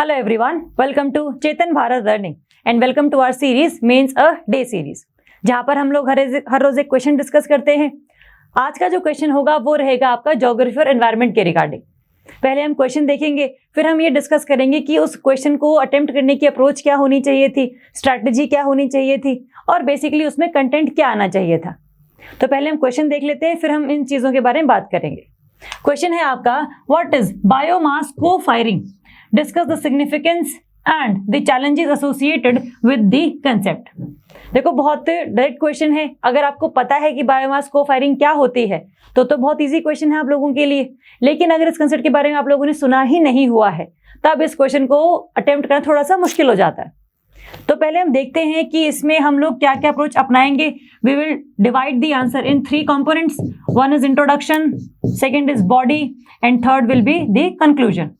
Hello everyone, welcome to Chetan Bharat learning and welcome to our series mains a day series, जहां पर हम लोग हर रोज एक क्वेश्चन डिस्कस करते हैं। आज का जो क्वेश्चन होगा वो रहेगा आपका ज्योग्राफी और एनवायरनमेंट के रिगार्डिंग। पहले हम क्वेश्चन देखेंगे, फिर हम ये डिस्कस करेंगे कि उस क्वेश्चन को अटेम्प्ट करने की अप्रोच क्या होनी चाहिए थी, स्ट्रैटेजी क्या होनी चाहिए थी और बेसिकली उसमें कंटेंट क्या आना चाहिए था। तो पहले हम क्वेश्चन देख लेते हैं, फिर हम इन चीजों के बारे में बात करेंगे। क्वेश्चन है आपका, व्हाट इज बायोमास को firing, discuss the significance and the challenges associated with the concept. देखो बहुत डायरेक्ट क्वेश्चन है। अगर आपको पता है कि बायोमास को फायरिंग क्या होती है तो बहुत इजी क्वेश्चन है आप लोगों के लिए। लेकिन अगर इस कंसेप्ट के बारे में आप लोगों ने सुना ही नहीं हुआ है तब इस क्वेश्चन को अटेम्प्ट करना थोड़ा सा मुश्किल हो जाता है। तो पहले हम देखते हैं कि इसमें हम लोग क्या क्या अप्रोच अपनाएंगे। We will divide the answer in 3 components. One is introduction, second is body and third will be the conclusion.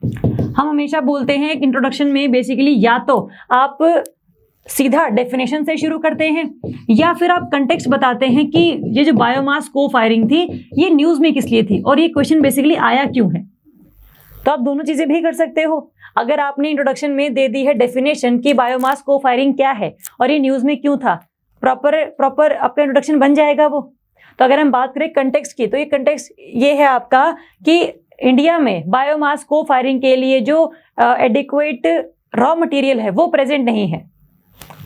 हम हमेशा बोलते हैं कि इंट्रोडक्शन में बेसिकली या तो आप सीधा डेफिनेशन से शुरू करते हैं या फिर आप कंटेक्स्ट बताते हैं कि ये जो बायोमास को फायरिंग थी ये न्यूज में किस लिए थी और ये क्वेश्चन बेसिकली आया क्यों है। तो आप दोनों चीजें भी कर सकते हो। अगर आपने इंट्रोडक्शन में दे दी है डेफिनेशन कि बायोमास को फायरिंग क्या है और ये न्यूज में क्यों था, प्रॉपर आपका इंट्रोडक्शन बन जाएगा वो। तो अगर हम बात करें कंटेक्स्ट की, तो ये कंटेक्स्ट ये है आपका कि इंडिया में बायोमास को फायरिंग के लिए जो एडिक्वेट रॉ मटेरियल है वो प्रेजेंट नहीं है,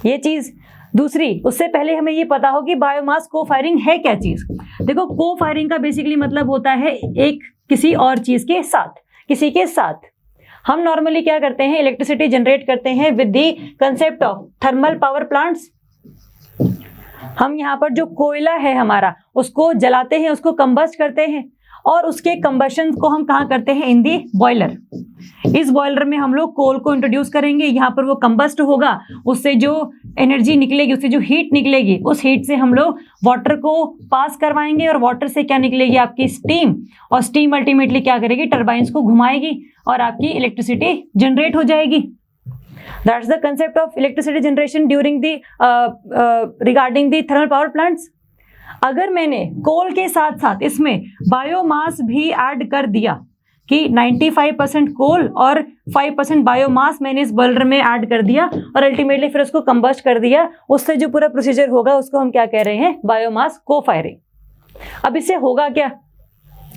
ये चीज। दूसरी, उससे पहले हमें ये पता हो कि बायोमास को फायरिंग है क्या चीज। देखो को फायरिंग का बेसिकली मतलब होता है एक किसी और चीज के साथ, किसी के साथ। हम नॉर्मली क्या करते हैं, इलेक्ट्रिसिटी जनरेट करते हैं with the concept of thermal power plants. हम यहाँ पर जो कोयला है हमारा उसको जलाते हैं, उसको कंबस्ट करते हैं और उसके कंबशन को हम कहाँ करते हैं, इन दी बॉयलर। इस बॉयलर में हम लोग कोल को इंट्रोड्यूस करेंगे, यहाँ पर वो कंबस्ट होगा, उससे जो एनर्जी निकलेगी, उससे जो हीट निकलेगी, उस हीट से हम लोग वाटर को पास करवाएंगे और वाटर से क्या निकलेगी, आपकी स्टीम। और स्टीम अल्टीमेटली क्या करेगी, टर्बाइंस को घुमाएगी और आपकी इलेक्ट्रिसिटी जनरेट हो जाएगी। That's the concept of electricity generation during the regarding the thermal power plants. अगर मैंने कोल के साथ साथ इसमें बायोमास भी ऐड कर दिया कि 95% कोल और 5% बायोमास मैंने इस बॉयलर में ऐड कर दिया और अल्टीमेटली फिर उसको कंबस्ट कर दिया, उससे जो पूरा प्रोसीजर होगा उसको हम क्या कह रहे हैं, बायोमास को फायरिंग। अब इससे होगा क्या,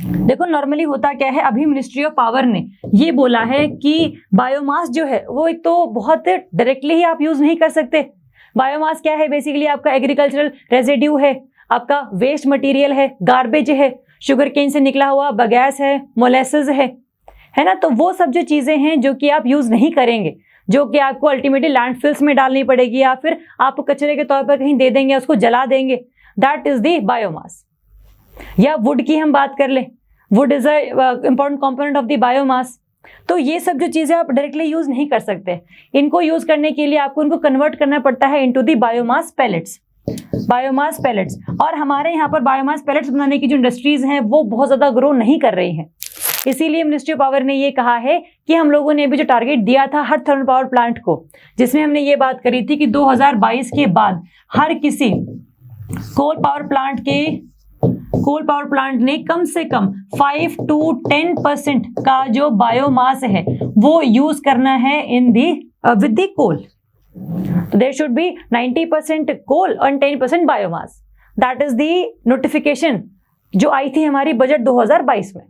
देखो नॉर्मली होता क्या है, अभी मिनिस्ट्री ऑफ पावर ने ये बोला है कि बायोमास जो है वो एक तो बहुत डायरेक्टली ही आप यूज नहीं कर सकते। बायोमास क्या है, बेसिकली आपका एग्रीकल्चरल रेजिड्यू है, आपका वेस्ट मटेरियल है, गार्बेज है, शुगर केन से निकला हुआ बगैस है, मोलेसेस है ना। तो वो सब जो चीजें हैं जो कि आप यूज नहीं करेंगे, जो कि आपको अल्टीमेटली लैंडफिल्स में डालनी पड़ेगी या फिर आप कचरे के तौर पर कहीं दे देंगे, उसको जला देंगे, दैट इज द बायोमास। या वुड की हम बात कर लें, would is a important component of the biomass. तो ये सब जो चीजें आप डायरेक्टली यूज नहीं कर सकते, इनको यूज करने के लिए आपको इनको कन्वर्ट करना पड़ता है into the biomass pallets. Biomass pallets, और हमारे यहाँ पर बायोमास पैलेट्स बनाने की जो इंडस्ट्रीज हैं वो बहुत ज्यादा ग्रो नहीं कर रही हैं। इसीलिए मिनिस्ट्री ऑफ पावर ने ये कहा है कि हम लोगों ने भी जो टारगेट दिया था हर थर्मल पावर प्लांट को, जिसमें हमने ये बात करी थी कि 2022 के बाद हर किसी कोल पावर प्लांट ने कम से कम 5 to 10% का जो बायोमास है वो यूज करना है इन दी विद द कोल। So there should be 90% coal and 10% biomass. That is the notification जो आई थी हमारी बजट 2022 में।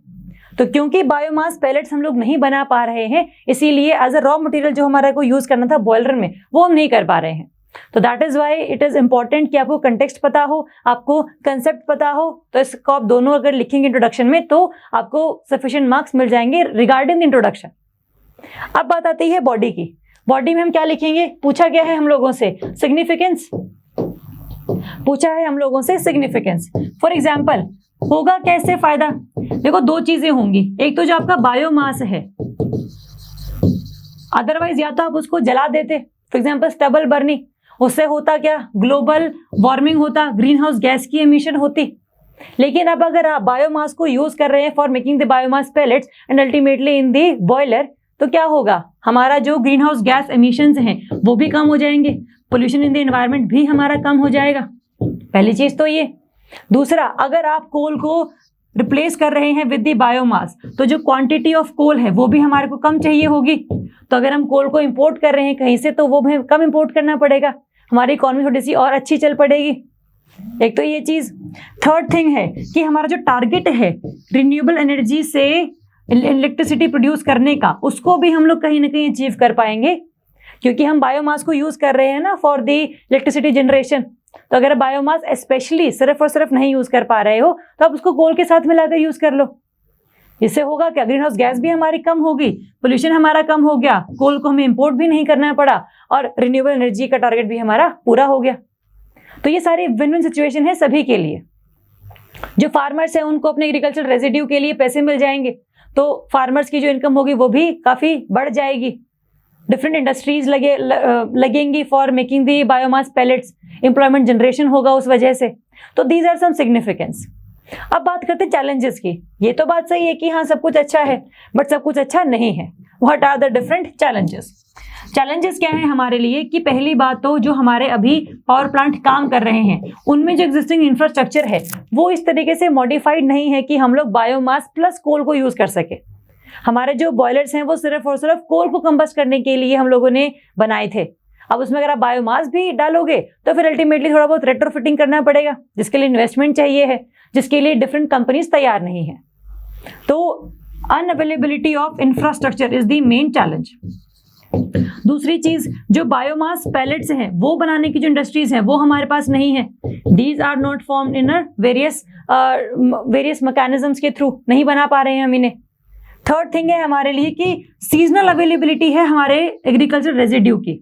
तो क्योंकि बायोमास पैलेट्स हम लोग नहीं बना पा रहे हैं, इसीलिए एज अ रॉ मटेरियल जो हमारा को यूज करना था बॉयलर में वो हम नहीं कर पा रहे हैं। तो that is why it is important कि आपको कंटेक्स्ट पता हो, आपको कंसेप्ट पता हो। तो इसको आप दोनों अगर लिखेंगे इंट्रोडक्शन में तो आपको सफिशिएंट मार्क्स मिल जाएंगे रिगार्डिंग द इंट्रोडक्शन। अब बात आती है बॉडी की। बॉडी में हम क्या लिखेंगे, पूछा गया है हम लोगों से सिग्निफिकेंस, पूछा है हम लोगों से सिग्निफिकेंस। फॉर एग्जाम्पल होगा कैसे फायदा, देखो 2 चीजें होंगी, एक तो जो आपका बायोमास है, अदरवाइज या तो आप उसको जला देते, फॉर एग्जाम्पल स्टबल बर्निंग, उससे होता क्या, ग्लोबल वार्मिंग होता, ग्रीन हाउस गैस की एमिशन होती। लेकिन अब अगर आप बायोमास को यूज कर रहे हैं for making the biomass pallets and ultimately in the boiler, तो क्या होगा, हमारा जो ग्रीन हाउस गैस एमिशंस हैं वो भी कम हो जाएंगे, पोल्यूशन इन द एनवायरनमेंट भी हमारा कम हो जाएगा। पहली चीज तो ये। दूसरा, अगर आप कोल को रिप्लेस कर रहे हैं विद द बायोमास, तो जो क्वांटिटी ऑफ कोल है वो भी हमारे को कम चाहिए होगी। तो अगर हम कोल को इंपोर्ट कर रहे हैं कहीं से, तो वो भी कम इंपोर्ट करना पड़ेगा, हमारी इकोनॉमी थोड़ी सी और अच्छी चल पड़ेगी। एक तो ये चीज। थर्ड थिंग है कि हमारा जो टारगेट है रिन्यूएबल एनर्जी से इलेक्ट्रिसिटी प्रोड्यूस करने का, उसको भी हम लोग कहीं ना कहीं अचीव कर पाएंगे, क्योंकि हम बायोमास को यूज कर रहे हैं ना फॉर द इलेक्ट्रिसिटी जनरेशन। तो अगर बायोमास स्पेशली सिर्फ और सिर्फ नहीं यूज कर पा रहे हो, तो आप उसको कोल के साथ मिलाकर यूज कर लो। इससे होगा क्या, ग्रीन हाउस गैस भी हमारी कम होगी, पोल्यूशन हमारा कम हो गया, कोल को हमें इंपोर्ट भी नहीं करना पड़ा, और रिन्यूएबल एनर्जी का टारगेट भी हमारा पूरा हो गया। तो ये सारी विन विन सिचुएशन है सभी के लिए। जो फार्मर्स हैं उनको अपने एग्रीकल्चर रेजिड्यू के लिए पैसे मिल जाएंगे, तो फार्मर्स की जो इनकम होगी वो भी काफी बढ़ जाएगी। डिफरेंट इंडस्ट्रीज लगेंगी for making the biomass pallets, employment generation होगा उस वजह से। तो दीज आर सम सिग्निफिकेंस। अब बात करते हैं चैलेंजेस की। ये तो बात सही है कि हाँ सब कुछ अच्छा है, बट सब कुछ अच्छा नहीं है। What are the different challenges? Challenges क्या है हमारे लिए कि पहली बात तो जो हमारे अभी पावर प्लांट काम कर रहे हैं उनमें जो एग्जिस्टिंग इंफ्रास्ट्रक्चर है वो इस तरीके से मॉडिफाइड नहीं है कि हम लोग बायोमास प्लस कोल को यूज कर सके। हमारे जो बॉयलर्स हैं वो सिर्फ और सिर्फ कोल को कंबस्ट करने के लिए हम लोगों ने बनाए थे। अब उसमें अगर आप बायोमास भी डालोगे तो फिर अल्टीमेटली थोड़ा बहुत रेट्रोफिटिंग करना पड़ेगा, जिसके लिए इन्वेस्टमेंट चाहिए है, जिसके लिए डिफरेंट कंपनीज तैयार नहीं है। तो unavailability of infrastructure is the main challenge. दूसरी चीज, जो बायोमास पैलेट्स हैं वो बनाने की जो इंडस्ट्रीज हैं वो हमारे पास नहीं है। These are not formed in various mechanisms के थ्रू नहीं बना पा रहे हैं हम इन्हें। थर्ड थिंग है हमारे लिए कि सीजनल अवेलेबिलिटी है हमारे एग्रीकल्चर रेजिड्यू की।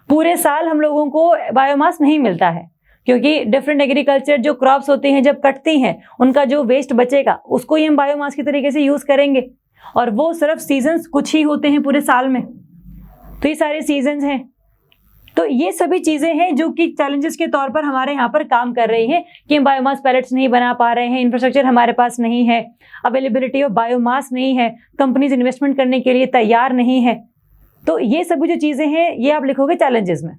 पूरे साल हम लोगों को बायोमास नहीं मिलता है, क्योंकि डिफरेंट एग्रीकल्चर जो क्रॉप्स होती हैं जब कटती हैं उनका जो वेस्ट बचेगा उसको ही हम बायोमास की तरीके से यूज करेंगे, और वो सिर्फ सीजन्स कुछ ही होते हैं पूरे साल में। तो ये सारे सीजन्स हैं। तो ये सभी चीजें हैं जो कि चैलेंजेस के तौर पर हमारे यहाँ पर काम कर रही हैं कि हम बायोमास पैलेट्स नहीं बना पा रहे हैं, इंफ्रास्ट्रक्चर हमारे पास नहीं है, अवेलेबिलिटी ऑफ बायोमास नहीं है, कंपनीज इन्वेस्टमेंट करने के लिए तैयार नहीं है। तो ये सभी जो चीजें हैं ये आप लिखोगे चैलेंजेस में।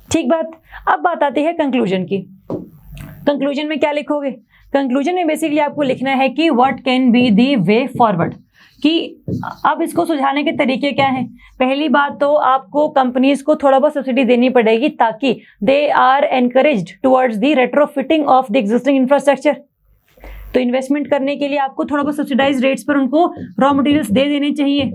ठीक बात। अब बात आती है कंक्लूजन की। कंक्लूजन में क्या लिखोगे? कंक्लूजन में बेसिकली आपको लिखना है कि what can be the way forward, कि अब इसको सुलझाने के तरीके क्या हैं। पहली बात तो आपको कंपनीज को थोड़ा बहुत सब्सिडी देनी पड़ेगी ताकि they are encouraged towards the retrofitting of the existing infrastructure. तो इन्वेस्टमेंट करने के लिए आपको थोड़ा बहुत सब्सिडाइज रेट्स पर उनको रॉ मटेरियल्स दे देने चाहिए।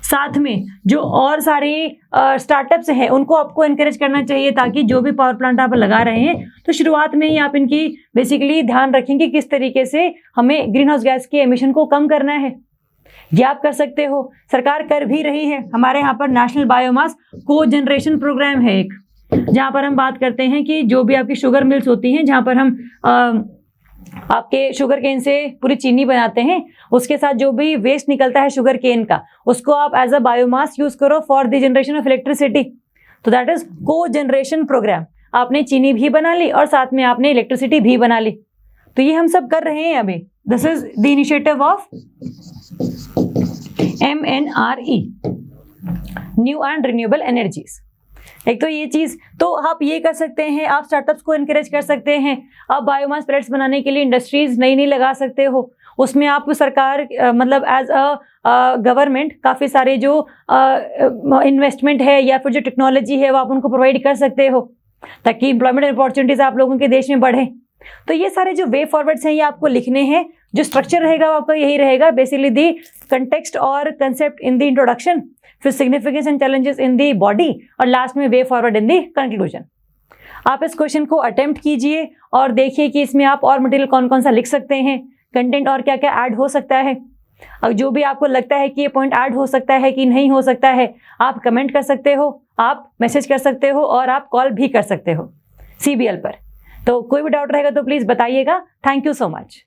साथ में जो और सारे स्टार्टअप्स हैं उनको आपको एनकरेज करना चाहिए, ताकि जो भी पावर प्लांट आप लगा रहे हैं तो शुरुआत में ही आप इनकी बेसिकली ध्यान रखें कि किस तरीके से हमें ग्रीन हाउस गैस के एमिशन को कम करना है। ये आप कर सकते हो, सरकार कर भी रही है। हमारे यहाँ पर नेशनल बायोमास को जनरेशन प्रोग्राम है एक, जहाँ पर हम बात करते हैं कि जो भी आपकी शुगर मिल्स होती हैं जहाँ पर हम आपके शुगर केन से पूरी चीनी बनाते हैं, उसके साथ जो भी वेस्ट निकलता है शुगर केन का उसको आप एज अ बायोमास यूज करो for the generation of electricity. तो दैट इज को जनरेशन प्रोग्राम। आपने चीनी भी बना ली और साथ में आपने इलेक्ट्रिसिटी भी बना ली। तो ये हम सब कर रहे हैं अभी। This is the initiative of MNRE, new and renewable energies. एक तो ये चीज, तो आप ये कर सकते हैं, आप स्टार्टअप्स को एनकरेज कर सकते हैं। आप बायोमास पैलेट्स बनाने के लिए इंडस्ट्रीज नई नई लगा सकते हो, उसमें आप सरकार मतलब एज अ गवर्नमेंट काफ़ी सारे जो इन्वेस्टमेंट है या फिर जो टेक्नोलॉजी है वो आप उनको प्रोवाइड कर सकते हो, ताकि एम्प्लॉयमेंट अपॉर्चुनिटीज आप लोगों के देश में बढ़े। तो ये सारे जो वे फॉरवर्ड्स हैं ये आपको लिखने हैं। जो स्ट्रक्चर रहेगा वो आपका यही रहेगा, बेसिकली दी कंटेक्स्ट और कंसेप्ट इन द इंट्रोडक्शन, फिर significance and challenges in the body, और लास्ट में way forward in the conclusion. आप इस क्वेश्चन को अटेम्प्ट कीजिए और देखिए कि इसमें आप और मटेरियल कौन कौन सा लिख सकते हैं, कंटेंट और क्या क्या ऐड हो सकता है। और जो भी आपको लगता है कि ये पॉइंट ऐड हो सकता है कि नहीं हो सकता है, आप कमेंट कर सकते हो, आप मैसेज कर सकते हो और आप कॉल भी कर सकते हो CBL पर। तो कोई भी डाउट रहेगा तो प्लीज़ बताइएगा। Thank you so much.